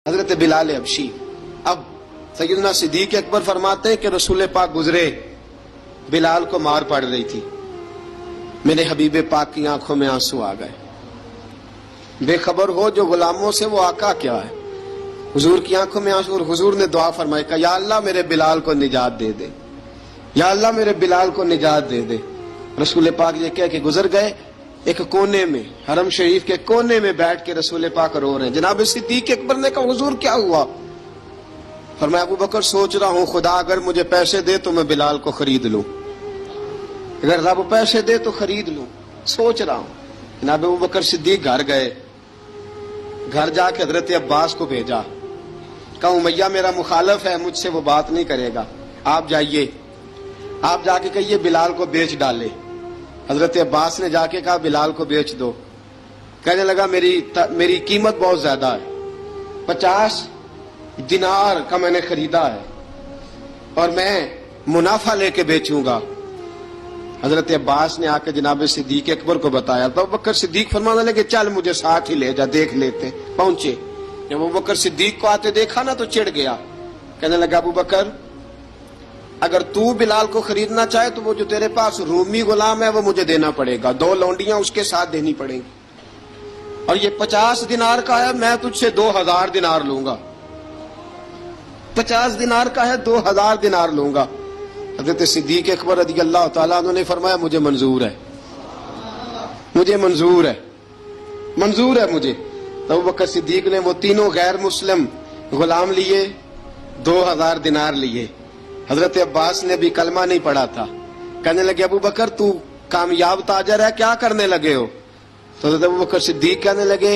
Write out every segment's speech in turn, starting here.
حضرت بلال حبشی. اب سیدنا صدیق اکبر فرماتے ہیں کہ رسول پاک گزرے، بلال کو مار پڑ رہی تھی، میرے حبیب پاک کی آنکھوں میں آنسو آ گئے. بے خبر ہو جو غلاموں سے وہ آقا کیا ہے. حضور کی آنکھوں میں آنسو، اور حضور نے دعا فرمائی کہ یا اللہ میرے بلال کو نجات دے دے، یا اللہ میرے بلال کو نجات دے دے. رسول پاک یہ کہہ کے گزر گئے. ایک کونے میں، حرم شریف کے کونے میں بیٹھ کے رسول پاک رو رہے ہیں. جناب صدیق اکبر نے کہا حضور کیا ہوا؟ فرمایا ابو بکر سوچ رہا ہوں خدا اگر مجھے پیسے دے تو میں بلال کو خرید لوں، اگر رب پیسے دے تو خرید لوں، سوچ رہا ہوں. جناب ابو بکر صدیق گھر گئے، گھر جا کے حضرت عباس کو بھیجا، کہا امیہ میرا مخالف ہے، مجھ سے وہ بات نہیں کرے گا، آپ جائیے، آپ جا کے کہیے بلال کو بیچ ڈالے. حضرت عباس نے جا کے کہا بلال کو بیچ دو. کہنے لگا میری قیمت بہت زیادہ ہے، 50 دینار کا میں نے خریدا ہے اور میں منافع لے کے بیچوں گا. حضرت عباس نے آ کے جناب صدیق اکبر کو بتایا تو ابو بکر صدیق فرمانے لگے چل مجھے ساتھ ہی لے جا دیکھ لیتے. پہنچے، جب ابو بکر صدیق کو آتے دیکھا نا تو چڑ گیا. کہنے لگا ابو بکر اگر تو بلال کو خریدنا چاہے تو وہ جو تیرے پاس رومی غلام ہے وہ مجھے دینا پڑے گا، 2 لونڈیاں اس کے ساتھ دینی پڑیں گی، اور یہ 50 دینار کا ہے، میں تجھ سے 2000 دینار لوں گا. 50 دینار کا ہے، 2000 دینار لوں گا. حضرت صدیق اکبر رضی اللہ تعالیٰ عنہ نے فرمایا مجھے منظور ہے، مجھے منظور ہے، منظور ہے مجھے. تو ابو بکر صدیق نے وہ تینوں غیر مسلم غلام لیے، 2000 دینار لیے. حضرت عباس نے بھی کلمہ نہیں پڑھا تھا. کہنے لگے ابو بکر تو کامیاب تاجر ہے، کیا کرنے لگے ہو؟ تو حضرت ابو بکر صدیق کہنے لگے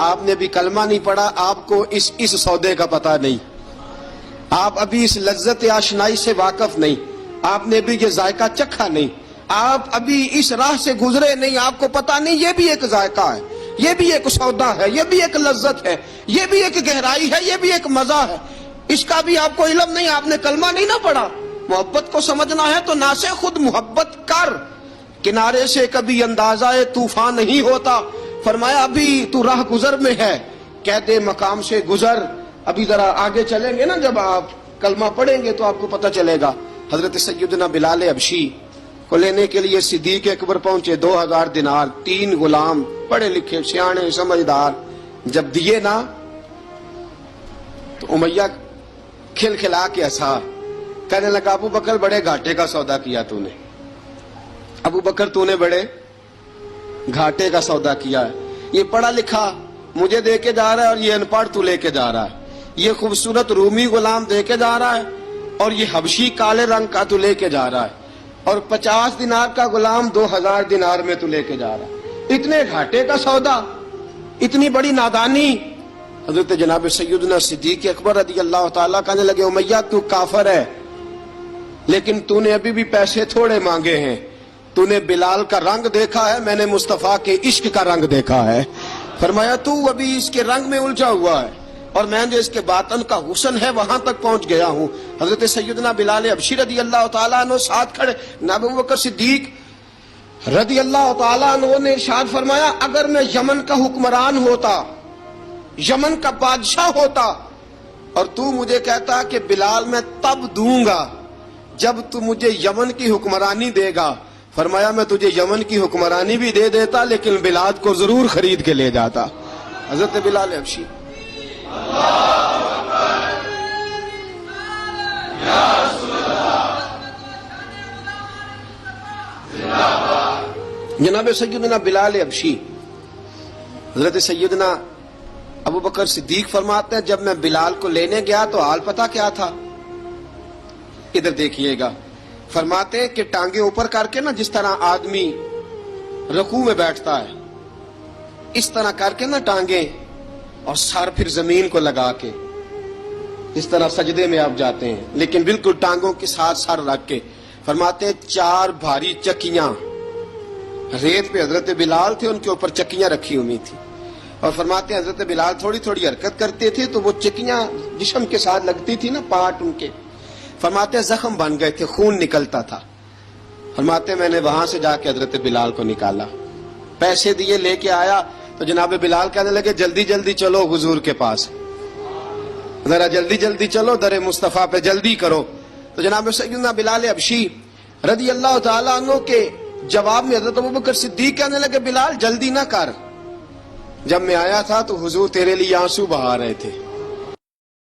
آپ نے بھی کلمہ نہیں پڑھا، آپ کو اس سودے کا پتہ نہیں، آپ ابھی اس لذت آشنائی سے واقف نہیں، آپ نے بھی یہ ذائقہ چکھا نہیں، آپ ابھی اس راہ سے گزرے نہیں، آپ کو پتہ نہیں یہ بھی ایک ذائقہ ہے، یہ بھی ایک سودا ہے، یہ بھی ایک لذت ہے، یہ بھی ایک گہرائی ہے، یہ بھی ایک مزہ ہے، اس کا بھی آپ کو علم نہیں، آپ نے کلمہ نہیں نہ پڑھا. محبت کو سمجھنا ہے تو نہ سے خود محبت کر، کنارے سے کبھی اندازہ طوفان نہیں ہوتا. فرمایا ابھی تو راہ گزر میں ہے، کہہ دے مقام سے گزر. ابھی ذرا آگے چلیں گے نا، جب آپ کلمہ پڑھیں گے تو آپ کو پتہ چلے گا. حضرت سیدنا بلال حبشی کو لینے کے لیے صدیق اکبر پہنچے، 2000 دینار، 3 غلام پڑھے لکھے سیانے سمجھدار. جب دیے نا تو امیہ کھل کھلا کے ہنسا. کہنے لگا ابو بکر بڑے گھاٹے کا سودا کیا تو نے، ابو بکر تو نے بڑے گھاٹے کا سودا کیا ہے. یہ پڑھا لکھا مجھے دے کے جا رہا ہے اور یہ ان پڑھ تو لے کے جا رہا ہے، یہ خوبصورت رومی غلام دے کے جا رہا ہے اور یہ حبشی کالے رنگ کا تو لے کے جا رہا ہے، اور 50 دینار کا غلام 2000 دینار میں تو لے کے جا رہا ہے. اتنے گھاٹے کا سودا، اتنی بڑی نادانی. حضرت جناب سیدنا صدیق اکبر رضی اللہ تعالیٰ کہنے لگے امیہ تو کافر ہے، لیکن تو نے ابھی بھی پیسے تھوڑے مانگے ہیں، تو نے بلال کا رنگ دیکھا ہے، میں نے مصطفیٰ کے عشق کا رنگ دیکھا ہے. فرمایا تو ابھی اس کے رنگ میں الجھا ہوا ہے اور میں جو اس کے باطن کا حسن ہے وہاں تک پہنچ گیا ہوں. حضرت سیدنا بلال حبشی رضی اللہ تعالیٰ عنہ ساتھ کھڑے. جناب ابو بکر صدیق رضی اللہ تعالیٰ عنہ نے ارشاد فرمایا اگر میں یمن کا حکمران ہوتا، یمن کا بادشاہ ہوتا، اور تو مجھے کہتا کہ بلال میں تب دوں گا جب تو مجھے یمن کی حکمرانی دے گا، فرمایا میں تجھے یمن کی حکمرانی بھی دے دیتا لیکن بلال کو ضرور خرید کے لے جاتا. حضرت بلال حبشی. جناب سیدنا بلال حبشی، حضرت سیدنا ابو بکر صدیق فرماتے ہیں جب میں بلال کو لینے گیا تو حال پتہ کیا تھا؟ ادھر دیکھیے گا. فرماتے ہیں کہ ٹانگیں اوپر کر کے نا جس طرح آدمی رکوع میں بیٹھتا ہے اس طرح کر کے نا ٹانگیں، اور سر پھر زمین کو لگا کے اس طرح سجدے میں آپ جاتے ہیں، لیکن بالکل ٹانگوں کے ساتھ سر رکھ کے. فرماتے ہیں 4 بھاری چکیاں ریت پہ حضرت بلال تھے، ان کے اوپر چکیاں رکھی ہوئی تھی، اور فرماتے ہیں حضرت بلال تھوڑی تھوڑی حرکت کرتے تھے تو وہ چکیاں جسم کے ساتھ لگتی تھی نا، پارٹ ان کے. فرماتے ہیں زخم بن گئے تھے، خون نکلتا تھا. فرماتے ہیں میں نے وہاں سے جا کے حضرت بلال کو نکالا، پیسے دیے لے کے آیا تو جناب بلال کہنے لگے جلدی جلدی چلو حضور کے پاس. ذرا جلدی جلدی چلو، در مصطفیٰ پہ جلدی کرو. تو جناب سیدنا بلال حبشی رضی اللہ تعالیٰ عنہ کے جواب میں حضرت ابوبکر صدیق کہنے لگے بلال جلدی نہ کر، جب میں آیا تھا تو حضور تیرے لیے آنسو بہا رہے تھے.